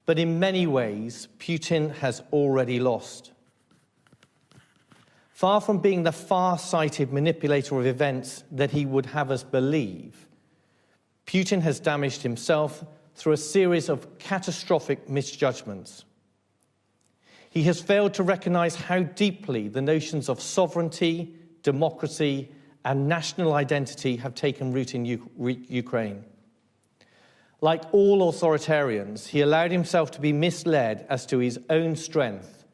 But in many ways, Putin has already lost. Far from being the far-sighted manipulator of events that he would have us believe, Putin has damaged himself through a series of catastrophic misjudgments. He has failed to recognize how deeply the notions of sovereignty, democracy, and national identity have taken root in Ukraine. Like all authoritarians, he allowed himself to be misled as to his own strength,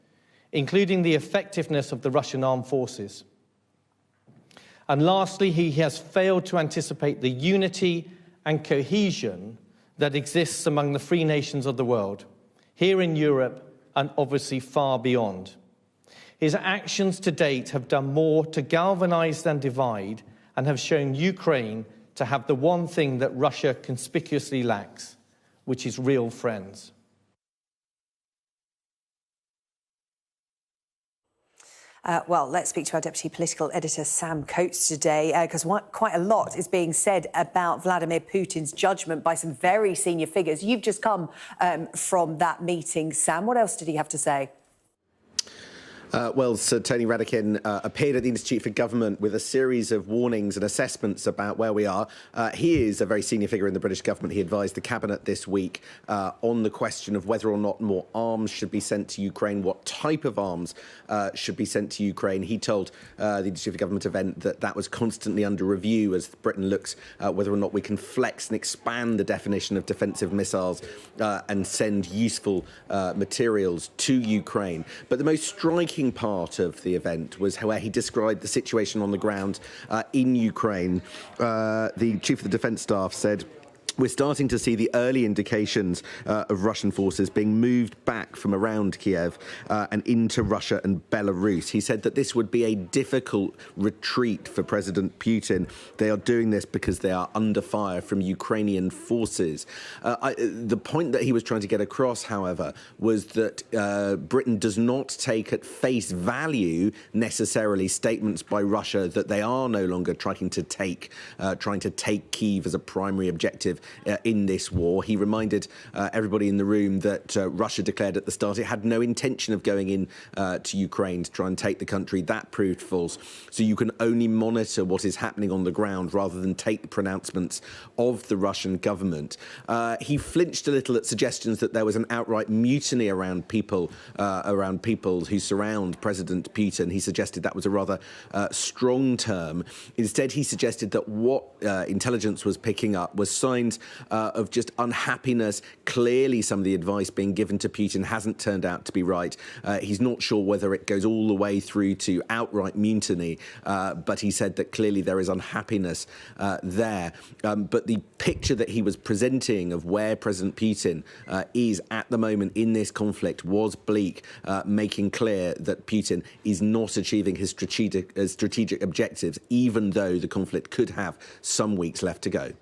including the effectiveness of the Russian armed forces. And lastly, he has failed to anticipate the unity and cohesion that exists among the free nations of the world, here in Europe and obviously far beyond. His actions to date have done more to galvanize than divide and have shown Ukraine to have the one thing that Russia conspicuously lacks, which is real friends. Well, let's speak to our Deputy Political Editor, Sam Coates, today, because quite a lot is being said about Vladimir Putin's judgment by some very senior figures. You've just come from that meeting, Sam. What else did he have to say? Well, Sir Tony Radakin appeared at the Institute for Government with a series of warnings and assessments about where we are. He is a very senior figure in the British government. He advised the cabinet this week on the question of whether or not more arms should be sent to Ukraine, what type of arms should be sent to Ukraine. He told the Institute for Government event that that was constantly under review as Britain looks whether or not we can flex and expand the definition of defensive missiles and send useful materials to Ukraine. But the most striking part of the event was where he described the situation on the ground in Ukraine. The Chief of the Defence Staff said, "We're starting to see the early indications of Russian forces being moved back from around Kiev and into Russia and Belarus." He said that this would be a difficult retreat for President Putin. They are doing this because they are under fire from Ukrainian forces. The point that he was trying to get across, however, was that Britain does not take at face value necessarily statements by Russia that they are no longer trying to take Kyiv as a primary objective in this war. He reminded everybody in the room that Russia declared at the start it had no intention of going in to Ukraine to try and take the country. That proved false. So you can only monitor what is happening on the ground rather than take the pronouncements of the Russian government. He flinched a little at suggestions that there was an outright mutiny around people who surround President Putin. He suggested that was a rather strong term. Instead, he suggested that what intelligence was picking up was signs of just unhappiness. Clearly, some of the advice being given to Putin hasn't turned out to be right. He's not sure whether it goes all the way through to outright mutiny, but he said that clearly there is unhappiness there. But the picture that he was presenting of where President Putin is at the moment in this conflict was bleak, making clear that Putin is not achieving his strategic objectives, even though the conflict could have some weeks left to go.